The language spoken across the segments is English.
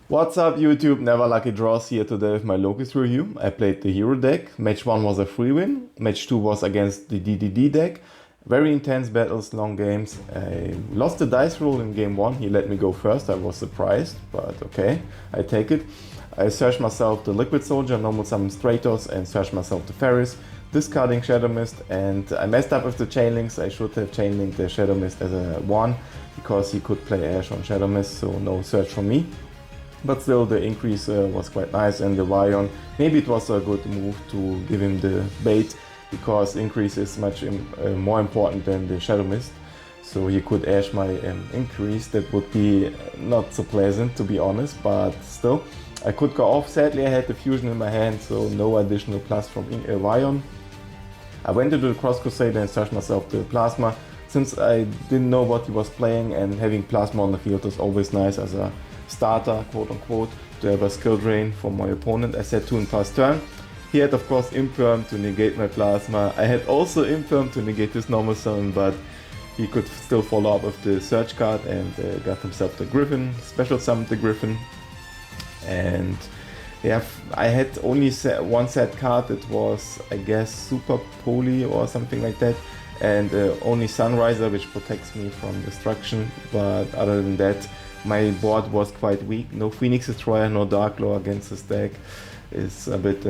What's up YouTube, Never Lucky Draws here today with my Locust review. I played the hero deck. Match 1 was a Freewin, match 2 was against the DDD deck. Very intense battles, long games. I lost the dice roll in game 1, he let me go first, I was surprised, but okay, I take it. I searched myself the Liquid Soldier, normal summon Stratos, and searched myself the Ferris, discarding Shadow Mist, and I messed up with the chain links. I should have chain linked the Shadow Mist as a 1, because he could play Ash on Shadow Mist, so no search from me. But still, the increase was quite nice, and the Vion, maybe it was a good move to give him the bait, because increase is much more important than the Shadow Mist. So he could Ash my increase. That would be not so pleasant, to be honest, but still. I could go off. Sadly, I had the fusion in my hand, so no additional plus from Vion. I went into the Cross Crusader and searched myself the Plasma. Since I didn't know what he was playing, and having Plasma on the field is always nice as a starter, quote unquote, to have a skill drain from my opponent. I set 2 in past turn. He had of course Imperm to negate my Plasma. I had also Imperm to negate this normal summon, but he could still follow up with the search card and got himself the Griffin, special summoned the Griffin. And yeah, I had only one set card. It was, I guess, Super Poly or something like that, and only Sunriser, which protects me from destruction. But other than that, my board was quite weak. No Phoenix Destroyer, no Dark Law against this deck. It's a bit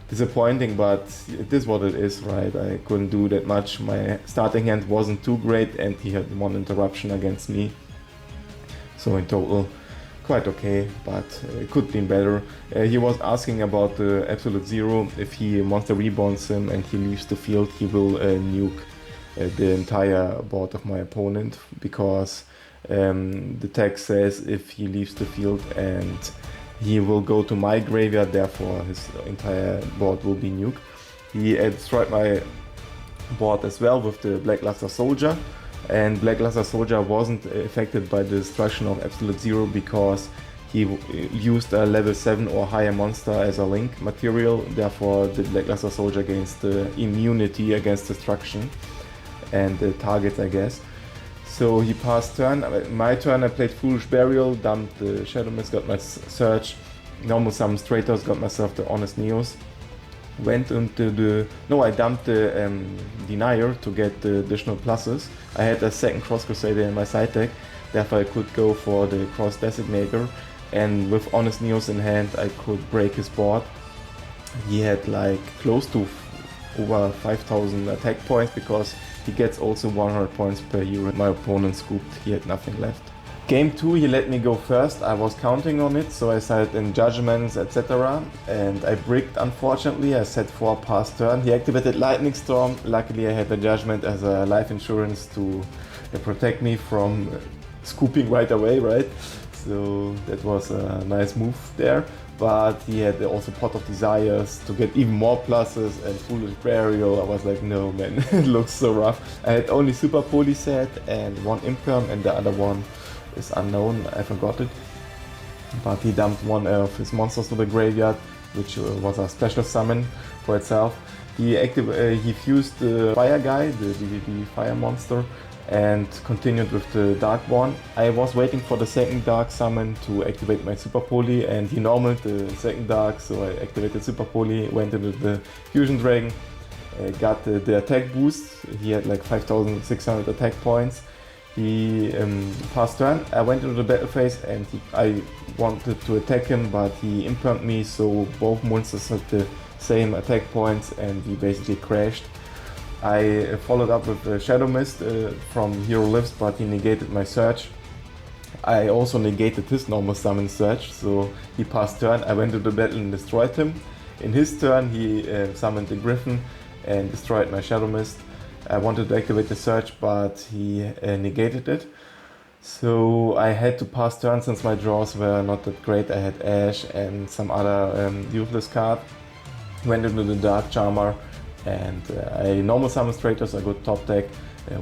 disappointing, but it is what it is, right? I couldn't do that much. My starting hand wasn't too great, and he had 1 interruption against me. So in total, quite okay, but it could have been better. He was asking about the Absolute Zero. If he Monster Reborns him and he leaves the field, he will nuke the entire board of my opponent, because the text says if he leaves the field and he will go to my graveyard, therefore his entire board will be nuked. He destroyed my board as well with the Blackluster Soldier, and Blackluster Soldier wasn't affected by the destruction of Absolute Zero because he used a level 7 or higher monster as a link material, therefore the Blackluster Soldier gains the immunity against destruction and the targets, I guess. So he passed turn. My turn, I played Foolish Burial, dumped the Shadow Mist, got my Search, normal summon Stratos, got myself the Honest Neos. Went into the... No, I dumped the Denier to get the additional pluses. I had a second Cross Crusader in my side deck, therefore I could go for the Cross Designator, and with Honest Neos in hand I could break his board. He had like close to over 5,000 attack points, because he gets also 100 points per hero. My opponent scooped, he had nothing left. Game 2 he let me go first. I was counting on it, so I started in Judgments, etc. And I bricked, unfortunately. I set 4 past turn. He activated Lightning Storm. Luckily I had the Judgment as a life insurance to protect me from scooping right away, right? So that was a nice move there. But he had also Pot of Desires to get even more pluses, and Foolish Burial. I was like, no man, it looks so rough. I had only Super Poly set and 1 Imperm, and the other one is unknown, I forgot it. But he dumped 1 of his monsters to the graveyard, which was a special summon for itself. He fused the Fire guy, the DDD Fire monster, and continued with the Dark one. I was waiting for the second Dark summon to activate my Super Poly, and he normaled the second Dark, so I activated Super Poly, went into the Fusion Dragon, got the attack boost. He had like 5,600 attack points. He passed turn. I went into the battle phase and I wanted to attack him, but he impermed me, so both monsters had the same attack points and we basically crashed. I followed up with Shadow Mist from Hero Lives, but he negated my search. I also negated his normal summon search, so he passed turn. I went to the battle and destroyed him. In his turn he summoned the Griffin and destroyed my Shadow Mist. I wanted to activate the search, but he negated it. So I had to pass turn since my draws were not that great. I had Ash and some other useless card. Went into the Dark Charmer and I normal summon Stratos, a good top deck.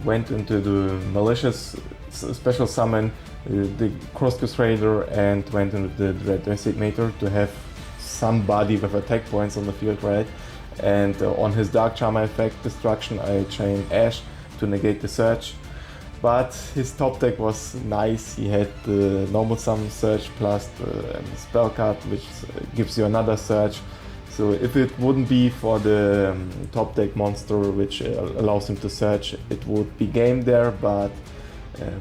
Went into the Malicious special summon, the Cross Crusader, and went into the Dread Designator to have somebody with attack points on the field, right? And on his Dark Charmer effect, Destruction, I chain Ash to negate the search. but his top deck was nice. He had the normal summon search plus the spell card, which gives you another search. So if it wouldn't be for the top deck monster, which allows him to search, it would be game there, but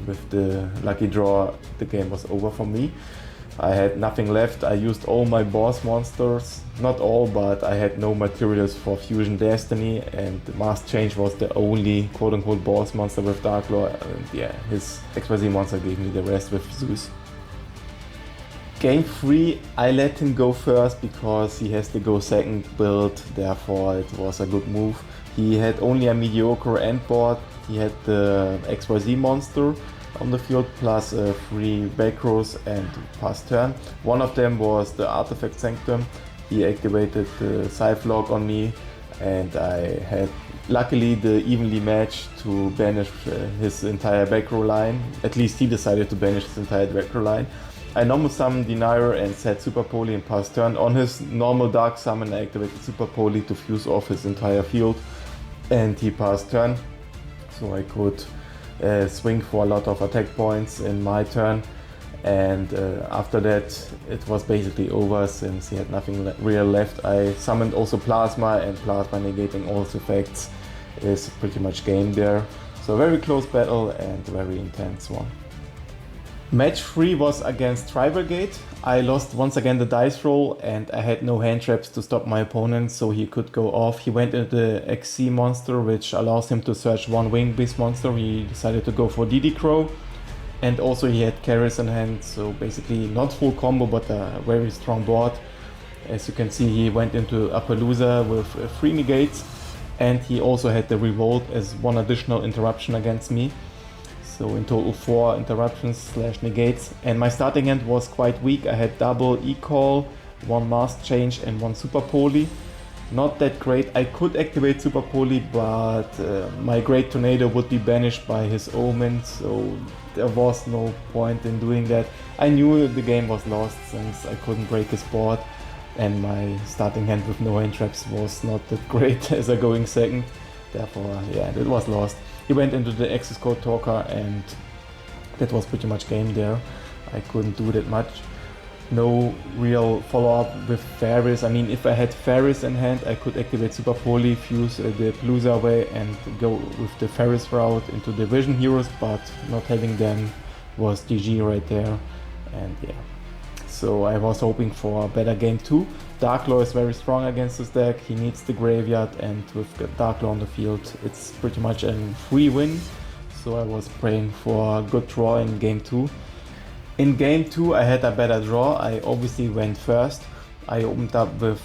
with the lucky draw, the game was over for me. I had nothing left. I used all my boss monsters, not all, but I had no materials for Fusion Destiny, and the Mask Change was the only quote-unquote boss monster with Dark Law, and yeah, his XYZ monster gave me the rest with Zeus. Game 3, I let him go first because he has the go second build, therefore it was a good move. He had only a mediocre end board. He had the XYZ monster on the field plus 3 back rows and pass turn. One of them was the Artifact Sanctum. He activated the Scythe Log on me, and I had luckily the evenly match to banish his entire back row line. At least he decided to banish his entire back row line. I normal summoned Denier and set Super Poly and pass turn. On his normal dark summon, I activated Super Poly to fuse off his entire field, and he passed turn. So I could swing for a lot of attack points in my turn, and after that it was basically over since he had nothing real left. I summoned also Plasma, and Plasma negating all his effects is pretty much game there. So very close battle and very intense one. Match 3 was against Tri Brigade. I lost once again the dice roll, and I had no hand traps to stop my opponent, so he could go off. He went into the XC monster, which allows him to search one wing beast monster. He decided to go for DD Crow, and also he had Karis in hand, so basically not full combo but a very strong board. As you can see, he went into Appaloosa with 3 negates, and he also had the Revolt as one additional interruption against me. So in total 4 interruptions / negates, and my starting hand was quite weak. I had double E-Call, 1 Mask Change and 1 Super Poly. Not that great. I could activate Super Poly, but my Great Tornado would be banished by his Omen, so there was no point in doing that. I knew the game was lost since I couldn't break his board, and my starting hand with no hand traps was not that great as a going second. Therefore, yeah, it was lost. He went into the Access Code Talker, and that was pretty much game there. I couldn't do that much. No real follow-up with Ferris. I mean, if I had Ferris in hand, I could activate Super Poly, fuse the Palooza away, and go with the Ferris route into the Vision Heroes, but not having them was GG right there. And yeah, so I was hoping for a better game 2. Dark Law is very strong against this deck. He needs the graveyard, and with the Dark Law on the field, it's pretty much a free win. So I was praying for a good draw in game 2. In game 2 I had a better draw. I obviously went first. I opened up with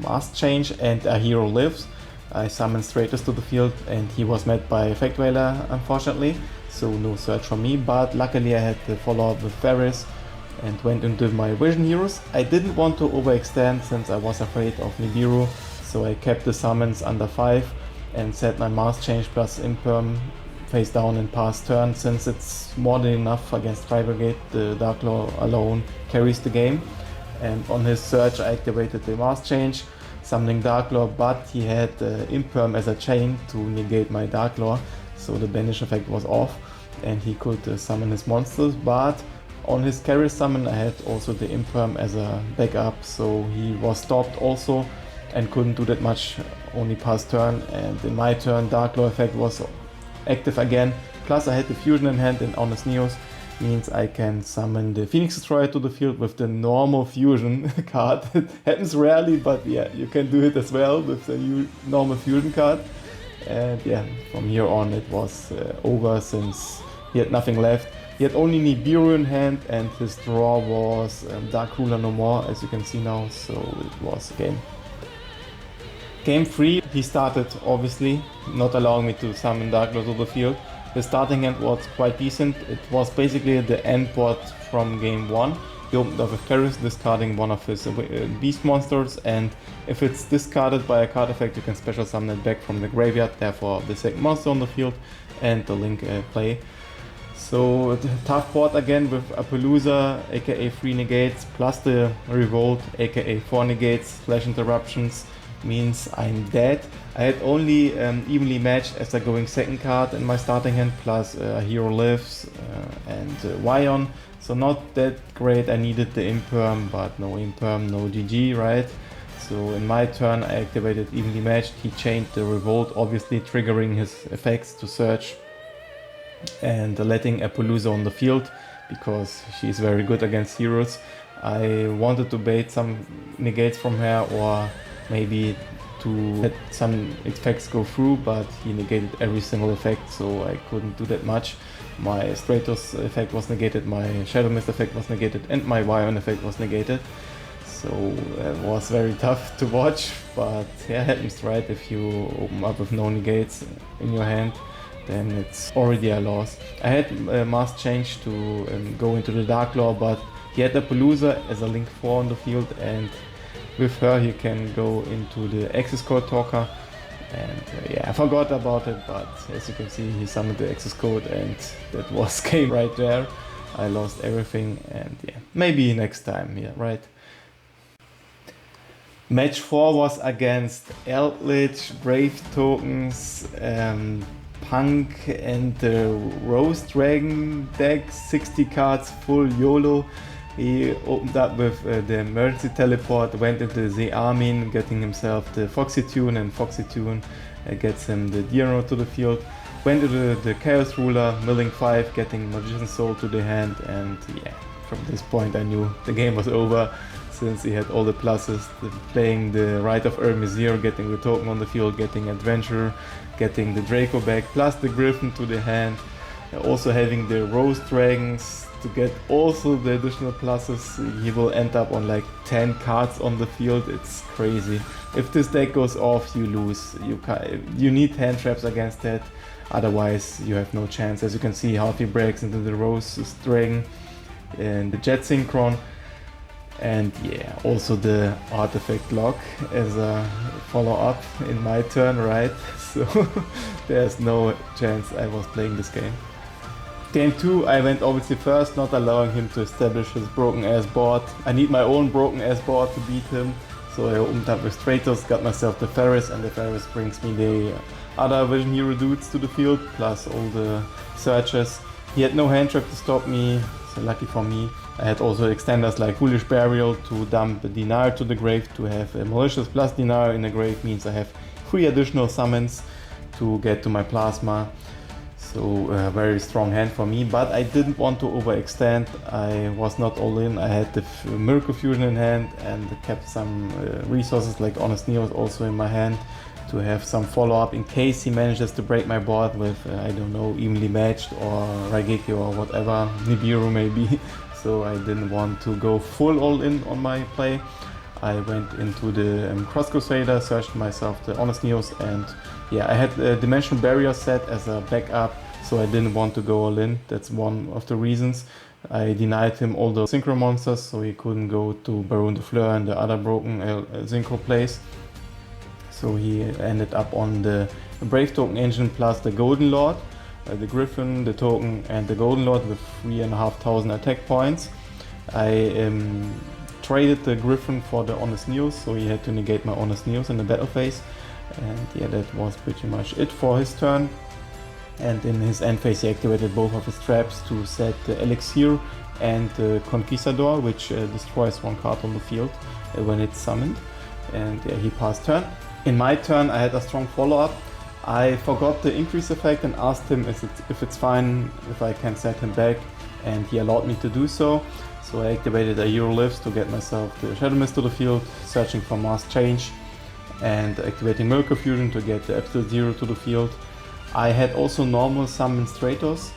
Mask Change and a Hero Lives. I summoned Stratus to the field, and he was met by Effect Wailer, unfortunately. So no search from me, but luckily I had the follow-up with Ferris and went into my Vision Heroes. I didn't want to overextend since I was afraid of Nibiru, so I kept the summons under 5 and set my Mask Change plus Imperm face down and pass turn, since it's more than enough against Tri Brigade. The Dark Law alone carries the game, and on his search I activated the Mask Change, summoning Dark Law, but he had Imperm as a chain to negate my Dark Law, so the banish effect was off and he could summon his monsters. But on his carry summon I had also the Imperm as a backup, so he was stopped also and couldn't do that much, only pass turn. And in my turn Dark Law effect was active again, plus I had the fusion in hand, and Honest Neos means I can summon the Phoenix Destroyer to the field with the normal fusion card. It happens rarely, but yeah, you can do it as well with the new normal fusion card. And yeah, from here on it was over since he had nothing left. He had only Nibiru in hand, and his draw was Dark Ruler no more, as you can see now, so it was a game. Game 3, he started obviously, not allowing me to summon Dark Lord to the field. His starting hand was quite decent. It was basically the end board from game 1. He opened up with Karis, discarding one of his beast monsters, and if it's discarded by a card effect, you can special summon it back from the graveyard, therefore the second monster on the field and the Link play. So tough board again with Appaloosa, aka 3 negates, plus the Revolt, aka 4 negates / interruptions. means I'm dead. I had only evenly matched as a going second card in my starting hand, plus Hero Lives and Wion. So not that great. I needed the Imperm, but no Imperm, no GG, right? So in my turn I activated evenly matched. He chained the Revolt, obviously triggering his effects to search and letting Appaloosa on the field because she's very good against heroes. I wanted to bait some negates from her or maybe to let some effects go through, but he negated every single effect, so I couldn't do that much. My Stratos effect was negated, my Shadow Mist effect was negated, and my Wion effect was negated. So it was very tough to watch, but yeah, it happens, right? If you open up with no negates in your hand, then it's already a loss. I had Mask Change to go into the Dark Law, but he had Appaloosa as a Link 4 on the field, and with her he can go into the Access Code Talker. And yeah, I forgot about it, but as you can see, he summoned the Access Code, and that was game right there. I lost everything, and yeah, maybe next time, yeah, right? Match 4 was against Eldlich, Brave Tokens, Punk and the Rose Dragon deck, 60 cards, full YOLO. He opened up with the emergency teleport, went into the Armin, getting himself the Foxy Tune, and Foxy Tune gets him the Dino to the field. Went to the Chaos Ruler, milling 5, getting Magician's Soul to the hand, and yeah, from this point I knew the game was over, since he had all the pluses, playing the Rite of Ermizir, getting the token on the field, getting Adventure, getting the Draco back, plus the Griffin to the hand, also having the Rose Dragons to get also the additional pluses. He will end up on like 10 cards on the field. It's crazy. If this deck goes off, you lose. You need hand traps against that, otherwise you have no chance. As you can see, how he breaks into the Rose Dragon and the Jet Synchron. And yeah, also the Artifact Lock as a follow-up in my turn, right? So there's no chance I was playing this game. Game 2, I went obviously first, not allowing him to establish his broken ass board. I need my own broken ass board to beat him. So I opened up with Stratos, got myself the Ferris, and the Ferris brings me the other Vision Hero dudes to the field, plus all the searches. He had no hand trap to stop me, so lucky for me. I had also extenders like Foolish Burial to dump a Dinar to the grave. To have a Malicious plus Dinar in the grave means I have 3 additional summons to get to my Plasma. So a very strong hand for me, but I didn't want to overextend. I was not all in. I had the Miracle Fusion in hand and kept some resources like Honest Neos also in my hand to have some follow-up in case he manages to break my board with, I don't know, Evenly Matched or Raigeki or whatever, Nibiru maybe. So I didn't want to go full all in on my play. I went into the Cross Crusader, searched myself the Honest Neos, and yeah, I had a Dimensional Barrier set as a backup, so I didn't want to go all in. That's one of the reasons. I denied him all the Synchro monsters, so he couldn't go to Baron de Fleur and the other broken Synchro plays. So he ended up on the Brave Token engine plus the Golden Lord, the Griffin, the Token, and the Golden Lord with 3,500 attack points. I traded the Griffin for the Honest Neos, so he had to negate my Honest Neos in the battle phase. And yeah, that was pretty much it for his turn. And in his end phase he activated both of his traps to set the Elixir and the Conquistador, which destroys 1 card on the field when it's summoned. And yeah, he passed turn. In my turn I had a strong follow-up. I forgot the increase effect and asked him if it's fine if I can set him back, and he allowed me to do so. So I activated a Hero Lives to get myself the Shadow Mist to the field, searching for Mask Change, and activating Miracle Fusion to get the Absolute Zero to the field. I had also normal summon Stratos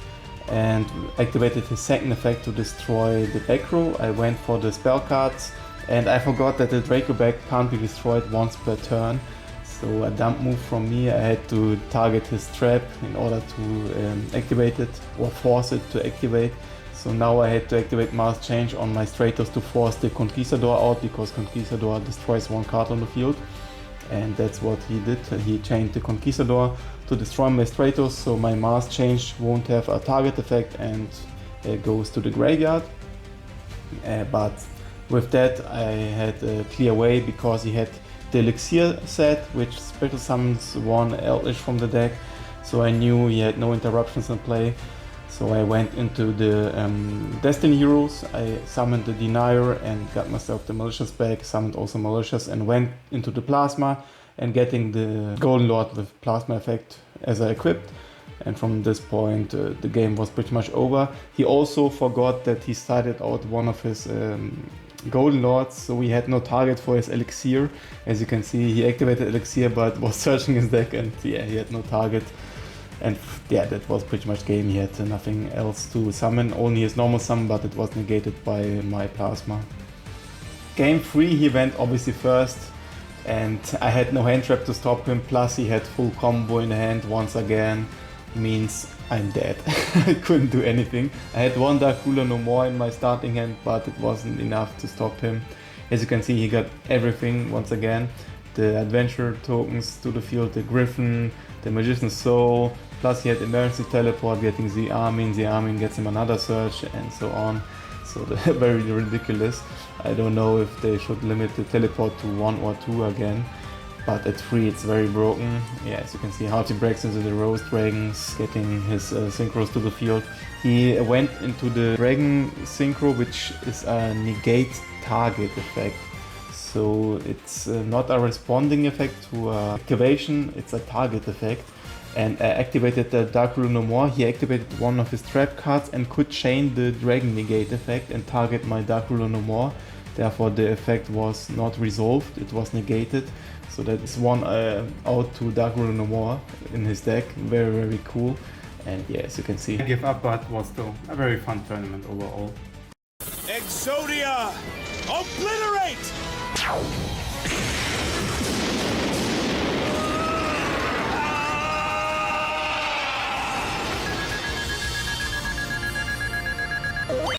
and activated his second effect to destroy the back row. I went for the spell cards, and I forgot that the Draco back can't be destroyed once per turn. So a dump move from me, I had to target his trap in order to activate it or force it to activate. So now I had to activate Mask Change on my Stratos to force the Conquistador out, because Conquistador destroys 1 card on the field. And that's what he did. He chained the Conquistador to destroy my Stratos, so my Mask Change won't have a target effect and goes to the graveyard. But with that I had a clear way, because he had the Elixir set, which special summons one Eldlich from the deck, so I knew he had no interruptions in play. So I went into the Destiny Heroes, I summoned the Denier and got myself the Malicious back, summoned also Malicious and went into the Plasma and getting the Golden Lord with Plasma effect as I equipped. And from this point the game was pretty much over. He also forgot that he started out one of his Golden Lords, so he had no target for his Elixir. As you can see, he activated Elixir but was searching his deck and yeah, he had no target. And yeah, that was pretty much game. He had nothing else to summon, only his normal summon, but it was negated by my Plasma. Game 3 he went obviously first, and I had no hand trap to stop him, plus he had full combo in hand once again, means I'm dead. I couldn't do anything. I had one Dark Ruler no more in my starting hand, but it wasn't enough to stop him. As you can see, he got everything once again. The adventure tokens to the field, the Griffin, the Magician's Soul, plus he had emergency teleport getting the Armin gets him another search and so on. So very ridiculous. I don't know if they should limit the teleport to 1 or 2 again, but at 3 it's very broken. Yeah, as you can see how he breaks into the Rose Dragons, getting his synchros to the field. He went into the Dragon Synchro, which is a negate target effect. So it's not a responding effect to activation, it's a target effect. And activated the Dark Ruler no more. He activated one of his trap cards and could chain the Dragon Negate effect and target my Dark Ruler no more. Therefore the effect was not resolved, it was negated. So that's one out to Dark Ruler no more in his deck. Very, very cool. And yeah, as you can see, I give up, but was still a very fun tournament overall. Exodia! Obliterate!